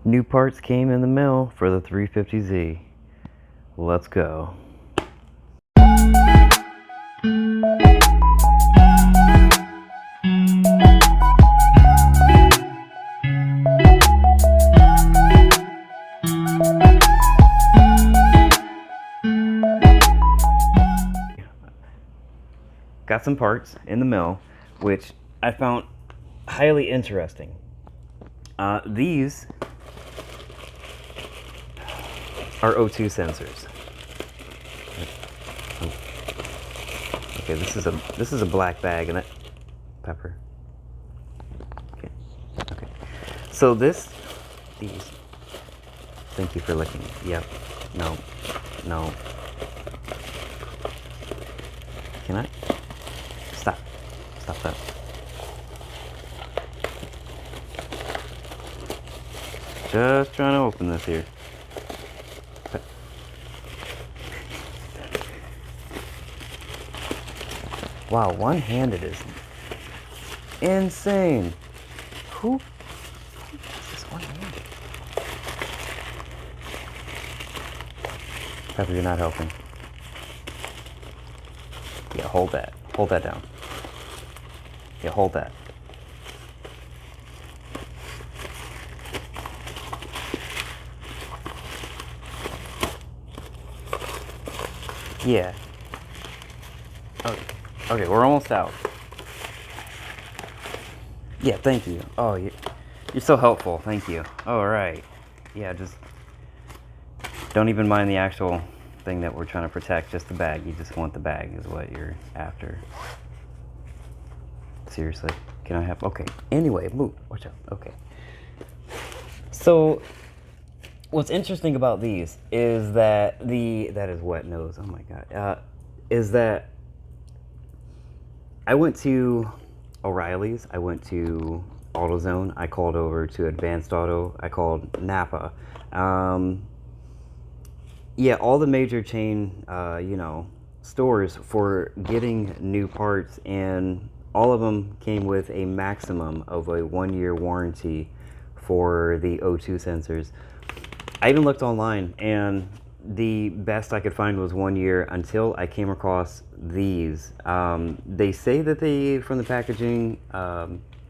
New parts came in the mail for the 350Z. Let's go. Got some parts in the mail, which I found highly interesting. These are O2 sensors. Okay, this is a black bag, and pepper. Okay, okay. So these. Thank you for licking. Yep. No. No. Can I? Stop. Stop that. Just trying to open this here. Wow, one-handed is insane. Who does this one-handed? Pepper, you're not helping. Yeah, hold that. Hold that down. Yeah, hold that. Yeah. Okay, okay, we're almost out. Yeah, thank you. Oh, you're so helpful. Thank you. All right. Yeah, just don't even mind the actual thing that we're trying to protect, just the bag. You just want the bag is what you're after. Seriously. Can I have... Okay. Anyway, move. Watch out. Okay. So, what's interesting about these is that that is wet nose. Oh my God. Is that I went to O'Reilly's. I went to AutoZone. I called over to Advanced Auto. I called Napa. Yeah, all the major chain, stores for getting new parts, and all of them came with a maximum of a 1-year warranty for the O2 sensors. I even looked online, and the best I could find was 1 year until I came across these. They say that they, from the packaging,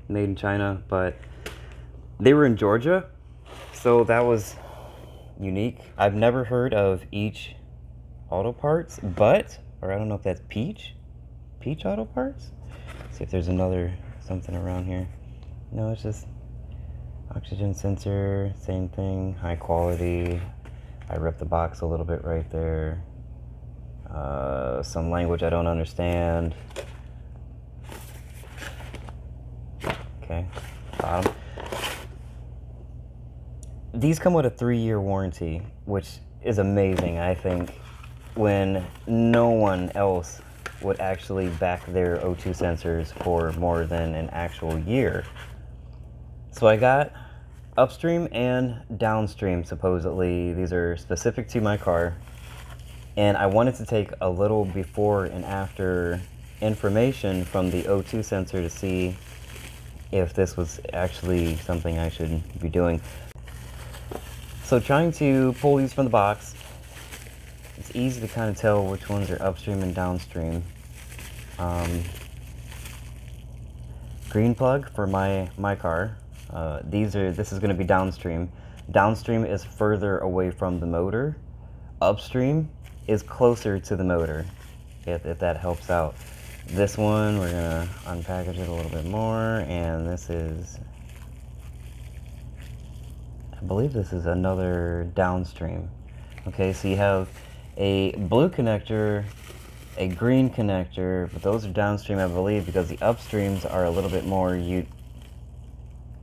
made in China, but they were in Georgia, so that was unique. I've never heard of Each Auto Parts, or I don't know if that's Peach Auto Parts. Let's see if there's something around here. No, it's just oxygen sensor, same thing, high quality. I ripped the box a little bit right there. Some language I don't understand. Okay, bottom. These come with a 3-year warranty, which is amazing, I think, when no one else would actually back their O2 sensors for more than an actual year. So I got upstream and downstream, supposedly. These are specific to my car. And I wanted to take a little before and after information from the O2 sensor to see if this was actually something I should be doing. So trying to pull these from the box, it's easy to kind of tell which ones are upstream and downstream. Green plug for my car. This is going to be downstream. Downstream is further away from the motor. Upstream is closer to the motor, if that helps out. This one, we're going to unpackage it a little bit more, and this is, I believe this is another downstream. Okay, so you have a blue connector, a green connector, but those are downstream, I believe, because the upstreams are a little bit more unique.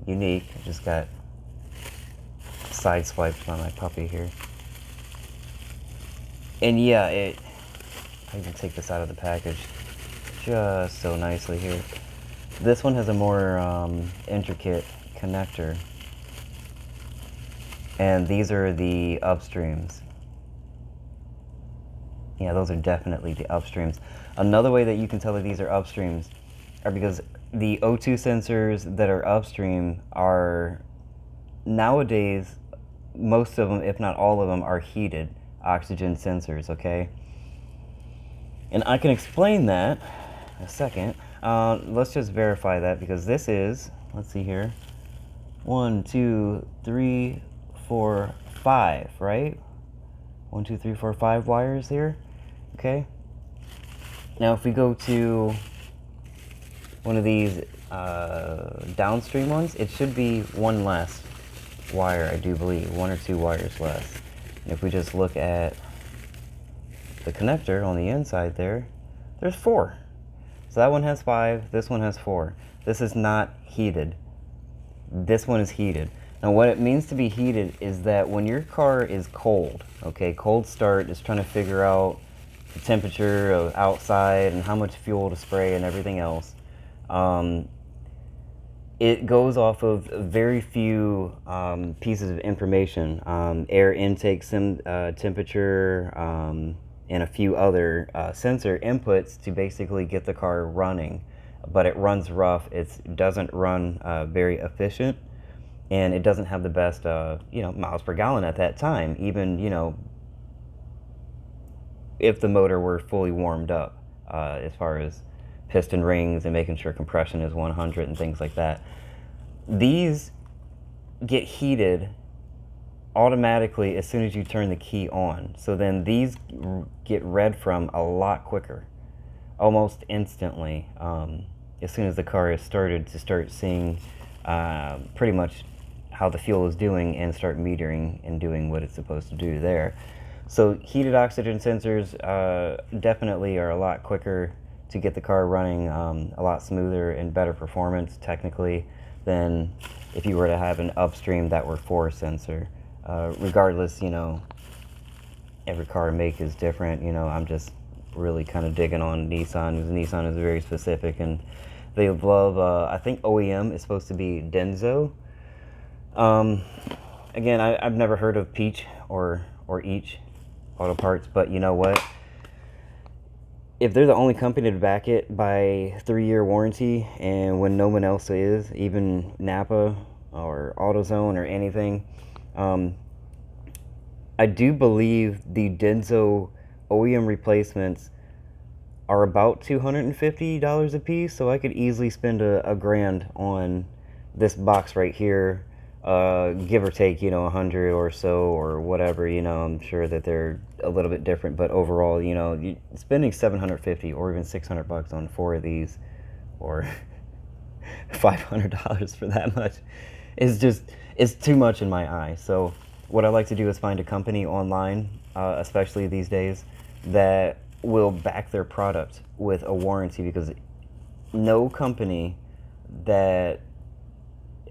I just got sideswiped by my puppy here. And yeah, I can take this out of the package just so nicely here. This one has a more intricate connector. And these are the upstreams. Yeah, those are definitely the upstreams. Another way that you can tell that these are upstreams are because the O2 sensors that are upstream are nowadays, most of them, if not all of them, are heated oxygen sensors, okay? And I can explain that in a second. Let's just verify that, because this is, let's see here, 1, 2, 3, 4, 5, right? 1, 2, 3, 4, 5 wires here, okay? Now if we go to one of these downstream ones, it should be one less wire, I do believe, 1 or 2 wires less. And if we just look at the connector on the inside there, there's 4. So that one has 5, this one has 4. This is not heated. This one is heated. Now what it means to be heated is that when your car is cold, okay, cold start is trying to figure out the temperature of outside and how much fuel to spray and everything else. It goes off of very few pieces of information, air intake temperature, and a few other sensor inputs to basically get the car running. But it runs rough. It doesn't run very efficient, and it doesn't have the best miles per gallon at that time, even if the motor were fully warmed up, as far as piston rings and making sure compression is 100 and things like that. These get heated automatically as soon as you turn the key on. So then these get read from a lot quicker, almost instantly, as soon as the car is started, to start seeing pretty much how the fuel is doing and start metering and doing what it's supposed to do there. So heated oxygen sensors definitely are a lot quicker to get the car running, a lot smoother and better performance technically than if you were to have an upstream that were 4 sensor. Regardless, every car make is different. I'm just really kind of digging on Nissan, because Nissan is very specific, and they love, I think OEM is supposed to be Denso. Again, I've never heard of Peach or Each Auto Parts, but you know what? If they're the only company to back it by 3-year warranty, and when no one else is, even Napa or AutoZone or anything, I do believe the Denso OEM replacements are about $250 a piece, so I could easily spend a grand on this box right here, give or take, 100 or so or whatever. I'm sure that they're a little bit different, but overall, spending $750 or even $600 on 4 of these, or $500 for that much, it's too much in my eye. So what I like to do is find a company online, especially these days, that will back their product with a warranty, because no company that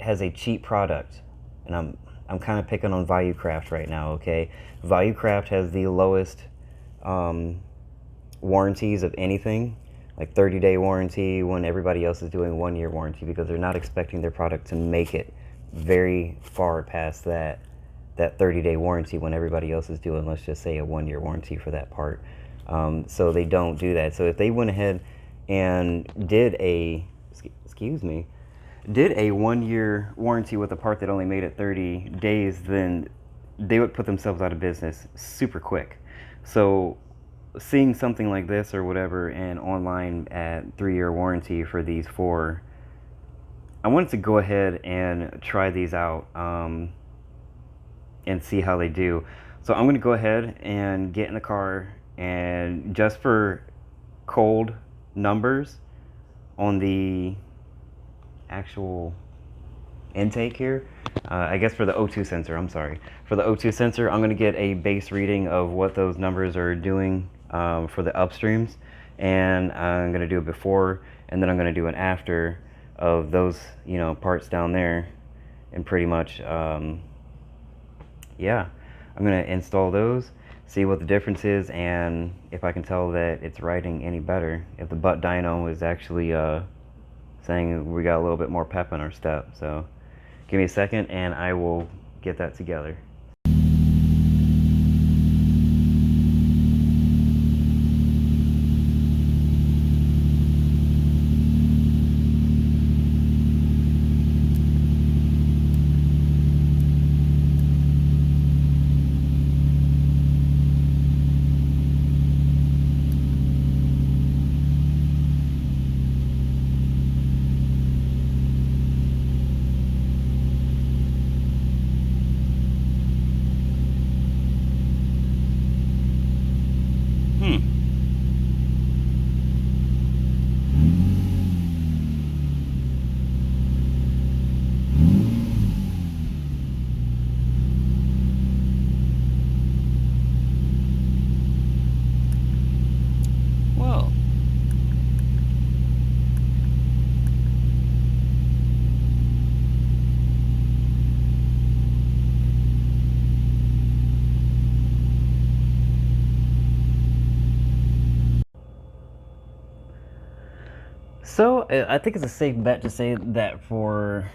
has a cheap product, and I'm kind of picking on ValueCraft right now, okay? ValueCraft has the lowest warranties of anything, like 30-day warranty, when everybody else is doing 1-year warranty, because they're not expecting their product to make it very far past that 30-day warranty when everybody else is doing, let's just say, a 1-year warranty for that part. So they don't do that. So if they went ahead and did a 1-year warranty with a part that only made it 30 days, then they would put themselves out of business super quick. So seeing something like this or whatever, and online at 3-year warranty for these 4, I wanted to go ahead and try these out and see how they do. So I'm going to go ahead and get in the car, and just for cold numbers on the actual intake here, I guess for the O2 sensor, for the O2 sensor, I'm going to get a base reading of what those numbers are doing for the upstreams, and I'm going to do a before, and then I'm going to do an after of those parts down there, and pretty much yeah, I'm going to install those, see what the difference is, and if I can tell that it's riding any better, if the butt dyno is actually saying we got a little bit more pep in our step. So give me a second and I will get that together. I think it's a safe bet to say that for,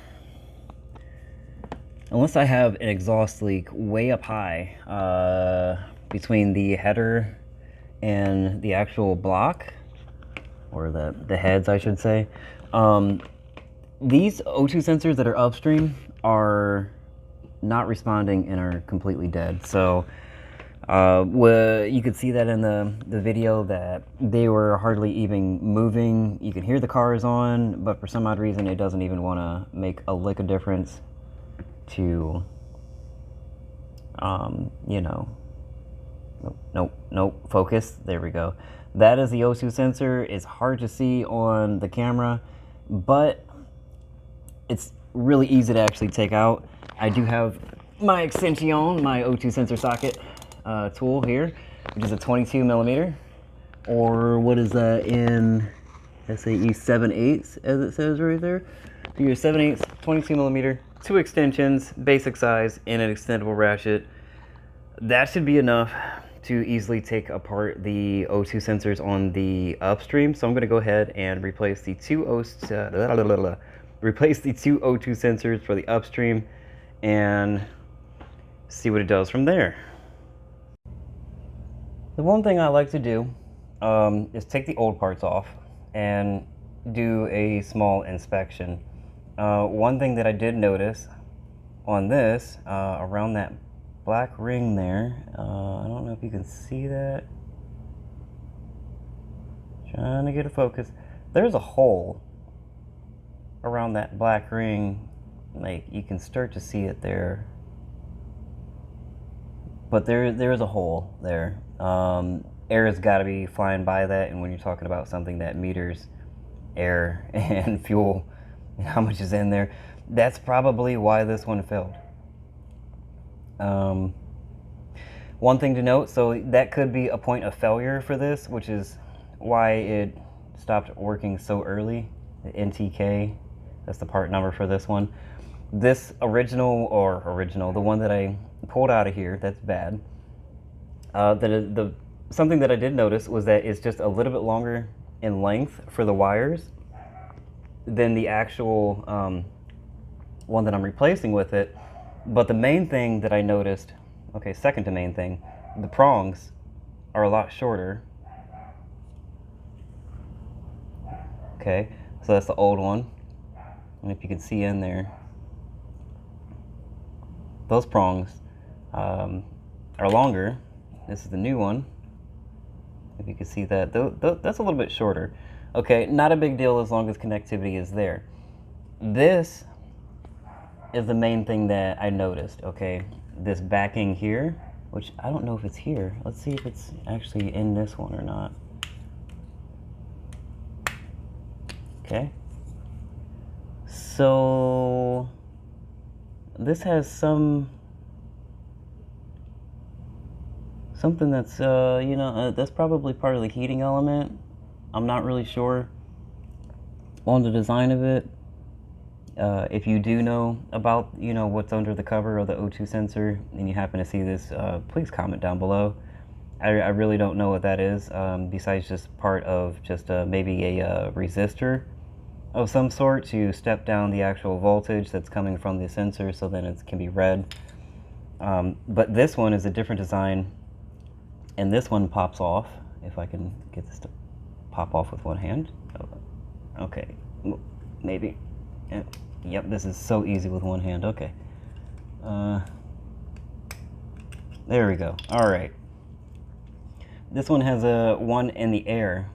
unless I have an exhaust leak way up high between the header and the actual block, or the heads, I should say, these O2 sensors that are upstream are not responding and are completely dead. So you could see that in the video that they were hardly even moving. You can hear the cars on, but for some odd reason it doesn't even want to make a lick of difference to, you know, nope, focus, there we go. That is the O2 sensor. It's hard to see on the camera, but it's really easy to actually take out. I do have my extension, my O2 sensor socket tool here, which is a 22 millimeter, or what is that in SAE 7/8 as it says right there. So your 7/8, 22 millimeter, 2 extensions, basic size, and an extendable ratchet. That should be enough to easily take apart the O2 sensors on the upstream. So I'm going to go ahead and replace the two O2 sensors for the upstream and see what it does from there. The one thing I like to do is take the old parts off and do a small inspection. One thing that I did notice on this, around that black ring there, I don't know if you can see that. Trying to get a focus. There's a hole around that black ring. Like, you can start to see it there. But there's a hole there. Air has got to be flying by that, and when you're talking about something that meters air and fuel and how much is in there, that's probably why this one failed. One thing to note, so that could be a point of failure for this, which is why it stopped working so early. The NTK, that's the part number for this one. This original, the one that I pulled out of here, that's bad. Something that I did notice was that it's just a little bit longer in length for the wires than the actual one that I'm replacing with it. But the main thing that I noticed, okay, second to main thing, the prongs are a lot shorter. Okay, so that's the old one. And if you can see in there, those prongs are longer. This is the new one. If you can see that, that's a little bit shorter. Okay, not a big deal as long as connectivity is there. This is the main thing that I noticed, okay? This backing here, which I don't know if it's here. Let's see if it's actually in this one or not. Okay. So this has something that's, that's probably part of the heating element. I'm not really sure on the design of it. If you do know about, what's under the cover of the O2 sensor and you happen to see this, please comment down below. I really don't know what that is, besides just part of just maybe a resistor of some sort to step down the actual voltage that's coming from the sensor, so then it can be read. But this one is a different design, and this one pops off. If I can get this to pop off with one hand. Okay, maybe. Yep, this is so easy with one hand. Okay. There we go. All right. This one has a one in the air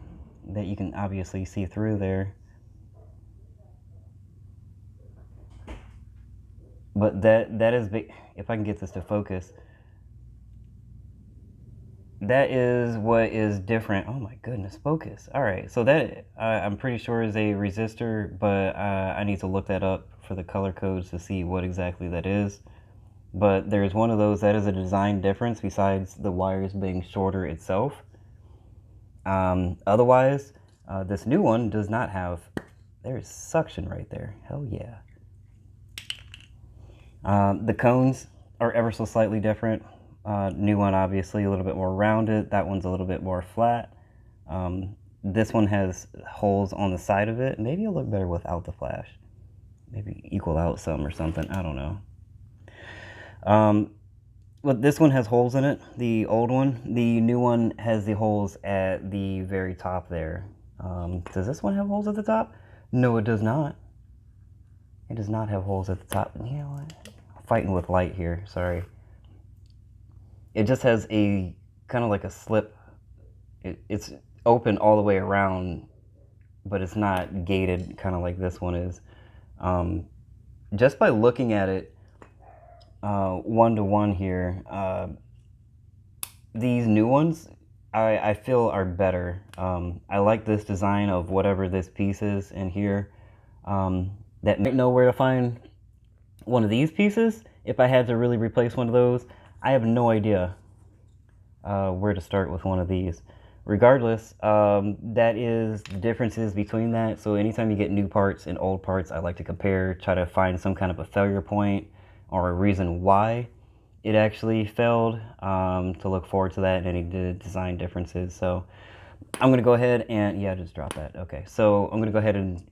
that you can obviously see through there. But that is big. If I can get this to focus, that is what is different. Oh my goodness, focus. All right, so that I'm pretty sure is a resistor, but I need to look that up for the color codes to see what exactly that is. But there's one of those that is a design difference besides the wires being shorter itself. Otherwise, this new one does not have, there's suction right there. Hell yeah. The cones are ever so slightly different. New one obviously a little bit more rounded. That one's a little bit more flat. this one has holes on the side of it. Maybe it'll look better without the flash. Maybe equal out some or something. I don't know. But this one has holes in it, the old one. The new one has the holes at the very top there. Does this one have holes at the top? No, it does not. It does not have holes at the top. You know what? I'm fighting with light here, sorry. It just has a kind of like a slip. It's open all the way around, but it's not gated, kind of like this one is. Just by looking at it, one-to-one here, these new ones I feel are better. I like this design of whatever this piece is in here. That might know where to find one of these pieces. If I had to really replace one of those, I have no idea where to start with one of these. Regardless, that is the differences between that. So anytime you get new parts and old parts, I like to compare, try to find some kind of a failure point or a reason why it actually failed, to look forward to that and any design differences. So I'm going to go ahead and, yeah, just drop that. Okay, so I'm going to go ahead and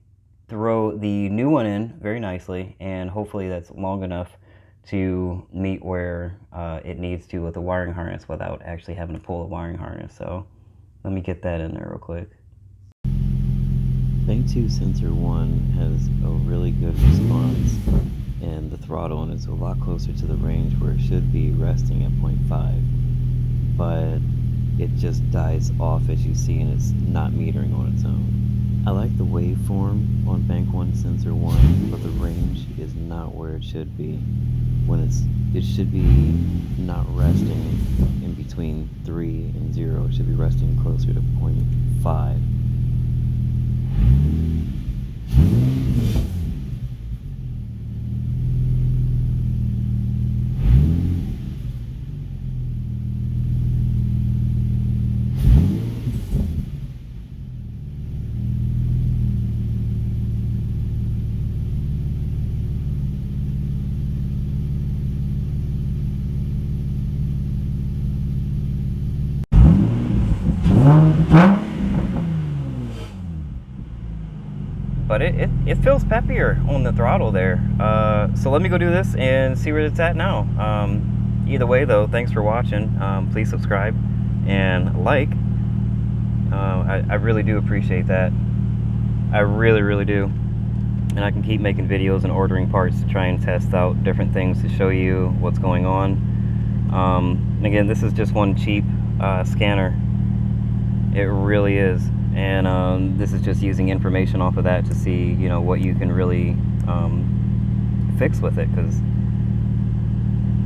throw the new one in very nicely, and hopefully that's long enough to meet where it needs to with the wiring harness without actually having to pull the wiring harness. So let me get that in there real quick. Bank 2 Sensor 1 has a really good response, and the throttle is a lot closer to the range where it should be resting at 0.5, but it just dies off as you see, and it's not metering on its own. I like the waveform on Bank 1 Sensor 1, but the range is not where it should be. It should be not resting in between 3 and 0. It should be resting closer to 0.5. But it feels peppier on the throttle there. So let me go do this and see where it's at now. Either way though, thanks for watching. Please subscribe and like. I really do appreciate that. I really do. And I can keep making videos and ordering parts to try and test out different things to show you what's going on. And again, this is just one cheap scanner. It really is. And this is just using information off of that to see, you know, what you can really fix with it, because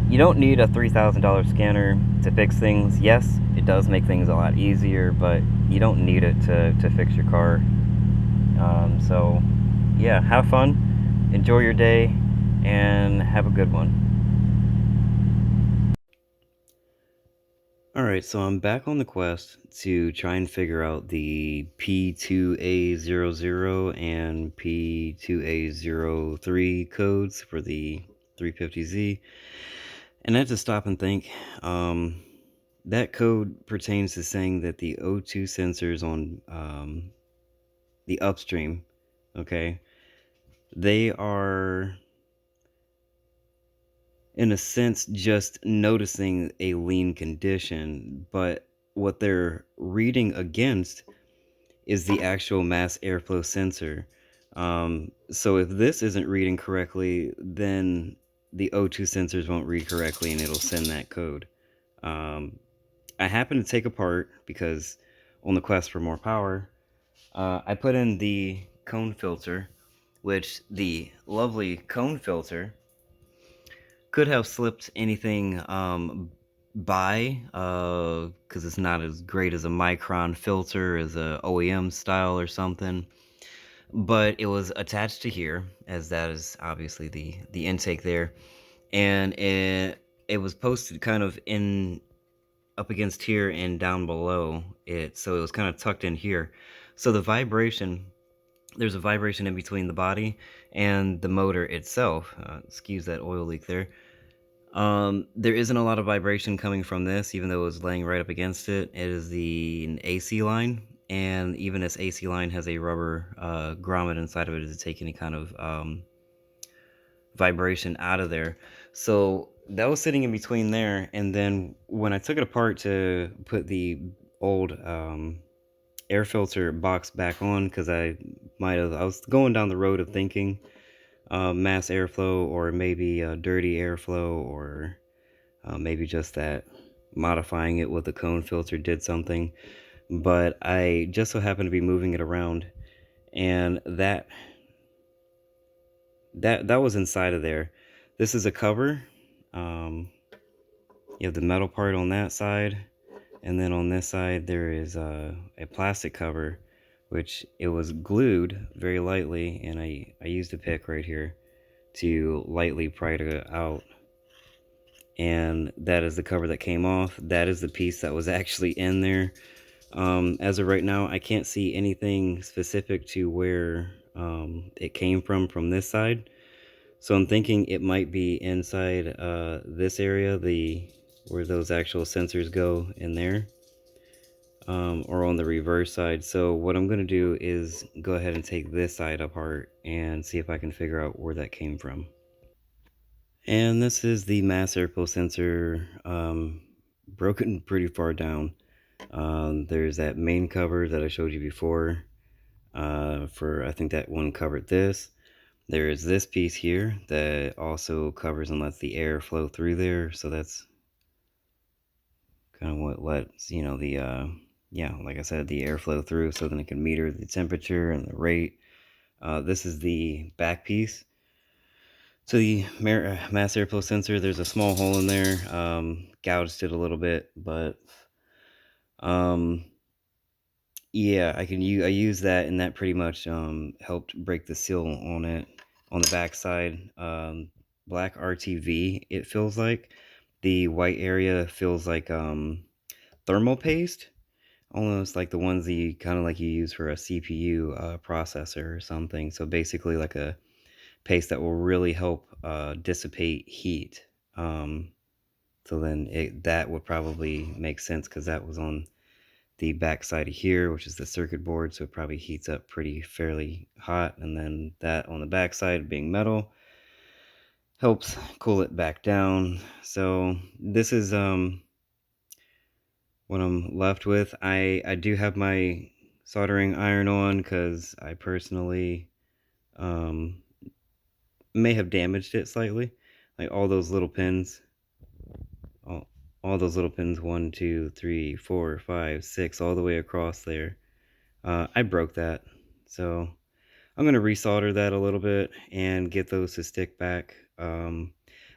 you don't need a $3,000 scanner to fix things. Yes, it does make things a lot easier, but you don't need it to fix your car. So yeah, have fun, enjoy your day, and have a good one. Alright, so I'm back on the quest to try and figure out the P2A00 and P2A03 codes for the 350Z. And I had to stop and think. That code pertains to saying that the O2 sensors on the upstream, okay, they are, in a sense, just noticing a lean condition, but what they're reading against is the actual mass airflow sensor. So if this isn't reading correctly, then the O2 sensors won't read correctly and it'll send that code. I happened to take apart, because on the quest for more power, I put in the cone filter, which the lovely cone filter could have slipped anything by, because it's not as great as a micron filter, as a OEM style or something. But it was attached to here, as that is obviously the intake there, and it was posted kind of in up against here and down below it, so it was kind of tucked in here. So the vibration, there's a vibration in between the body and the motor itself. Excuse that oil leak there. There isn't a lot of vibration coming from this, even though it was laying right up against it. It is an AC line, and even this AC line has a rubber grommet inside of it to take any kind of vibration out of there. So that was sitting in between there, and then when I took it apart to put the old air filter box back on, because I was going down the road of thinking mass airflow, or maybe dirty airflow, or maybe just that modifying it with a cone filter did something. But I just so happened to be moving it around, and that was inside of there. This is a cover. Um, you have the metal part on that side, and then on this side there is a plastic cover, which it was glued very lightly, and I used a pick right here to lightly pry it out. And that is the cover that came off. That is the piece that was actually in there. As of right now, I can't see anything specific to where it came from this side. So I'm thinking it might be inside this area, where those actual sensors go in there, or on the reverse side. So what I'm going to do is go ahead and take this side apart and see if I can figure out where that came from. And this is the mass airflow sensor, broken pretty far down. There's that main cover that I showed you before. I think that one covered this. There is this piece here that also covers and lets the air flow through there. So that's kind of what lets, yeah, like I said, the air flow through, so then it can meter the temperature and the rate. This is the back piece. So the mass airflow sensor, there's a small hole in there, gouged it a little bit, but um, yeah, I use that, and that pretty much helped break the seal on it on the back side. Black RTV, it feels like. The white area feels like thermal paste, almost like the ones that you kind of like you use for a CPU processor or something. So basically, like a paste that will really help dissipate heat. So then that would probably make sense, because that was on the back side of here, which is the circuit board, so it probably heats up pretty fairly hot, and then that on the back side being metal helps cool it back down. So this is what I'm left with. I do have my soldering iron on, because I personally um, may have damaged it slightly, like all those little pins, all, all those little pins, 1, 2, 3, 4, 5, 6, all the way across there. I broke that, so I'm going to resolder that a little bit and get those to stick back.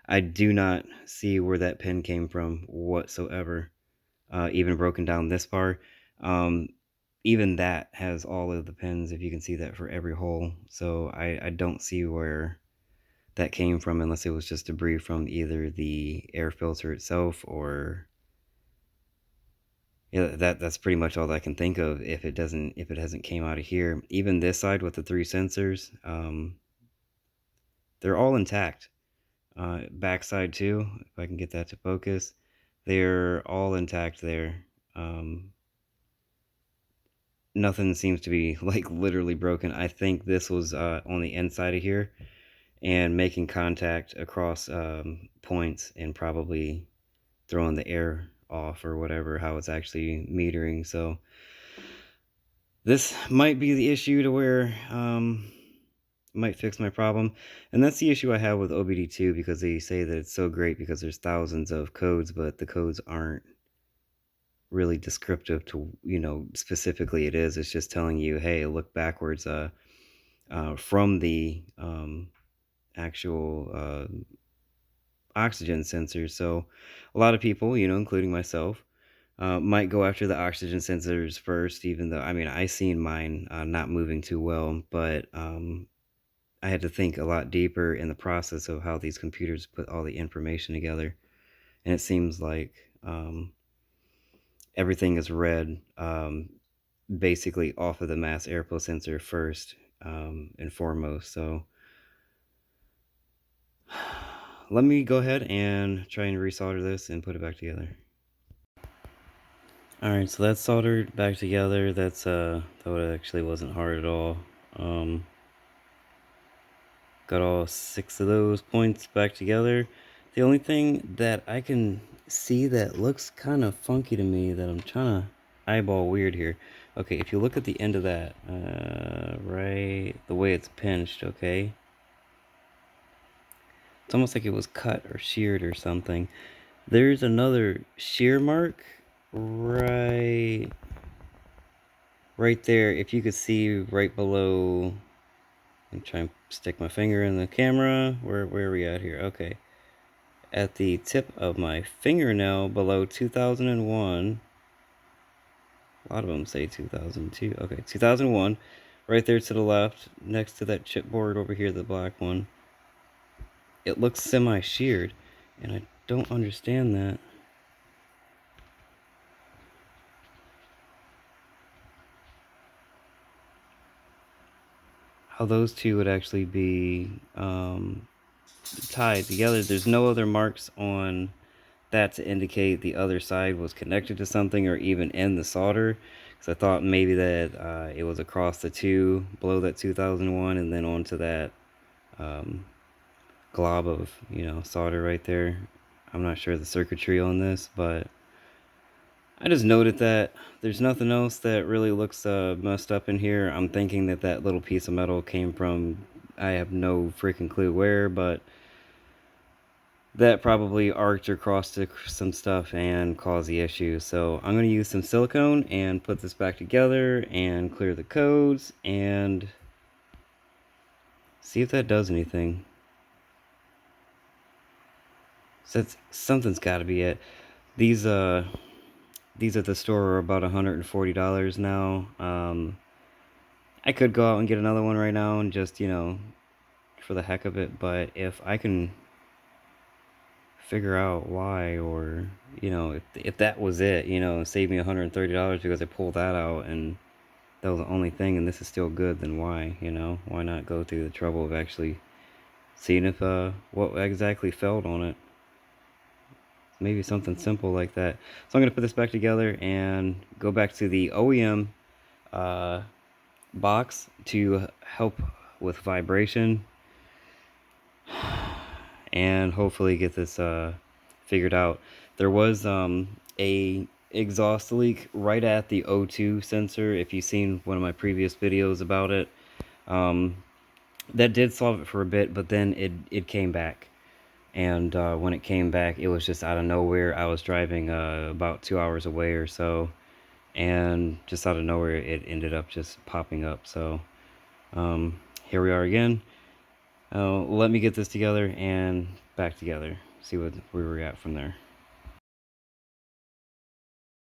I do not see where that pin came from whatsoever, even broken down this far. Um, Even that has all of the pins, if you can see that, for every hole. So I don't see where that came from, unless it was just debris from either the air filter itself, or yeah, that's pretty much all that I can think of. If it hasn't came out of here, even this side with the 3 sensors, they're all intact. Backside too, if I can get that to focus, they're all intact there. Nothing seems to be like literally broken. I think this was on the inside of here and making contact across points, and probably throwing the air off, or whatever, how it's actually metering. So this might be the issue to where might fix my problem. And that's the issue I have with OBD2, because they say that it's so great because there's thousands of codes, but the codes aren't really descriptive to, specifically it is. It's just telling you, hey, look backwards from the actual oxygen sensors. So a lot of people, including myself, might go after the oxygen sensors first, even though, I mean, I seen mine not moving too well, but I had to think a lot deeper in the process of how these computers put all the information together. And it seems like everything is read basically off of the mass airflow sensor first and foremost. So let me go ahead and try and resolder this and put it back together. Alright, so that's soldered back together. That actually wasn't hard at all. Um, got all 6 of those points back together. The only thing that I can see that looks kind of funky to me that I'm trying to eyeball weird here. Okay, if you look at the end of that, right, the way it's pinched, okay? It's almost like it was cut or sheared or something. There's another shear mark right there. If you could see right below, I'm trying to stick my finger in the camera. Where are we at here? Okay. At the tip of my fingernail below 2001. A lot of them say 2002. Okay, 2001. Right there to the left, next to that chipboard over here, the black one. It looks semi-sheared, and I don't understand that. How those two would actually be tied together. There's no other marks on that to indicate the other side was connected to something or even in the solder, because I thought maybe that it was across the two below that 2001 and then onto that glob of, you know, solder right there. I'm not sure the circuitry on this, but I just noted that there's nothing else that really looks messed up in here. I'm thinking that that little piece of metal came from, I have no freaking clue where, but that probably arced or crossed some stuff and caused the issue. So I'm going to use some silicone and put this back together and clear the codes and see if that does anything. So something's got to be it. These at the store are about $140 now. I could go out and get another one right now and just, you know, for the heck of it, but if I can figure out why, or, you know, if that was it, you know, save me $130 because I pulled that out and that was the only thing and this is still good, then why, you know? Why not go through the trouble of actually seeing if what exactly failed on it? Maybe something simple like that. So I'm gonna put this back together and go back to the OEM box to help with vibration and hopefully get this figured out. There was a exhaust leak right at the O2 sensor. If you've seen one of my previous videos about it, that did solve it for a bit, but then it came back. And when it came back, it was just out of nowhere. I was driving about 2 hours away or so, and just out of nowhere, it ended up just popping up. So here we are again. Let me get this together and back together. See where we're at from there.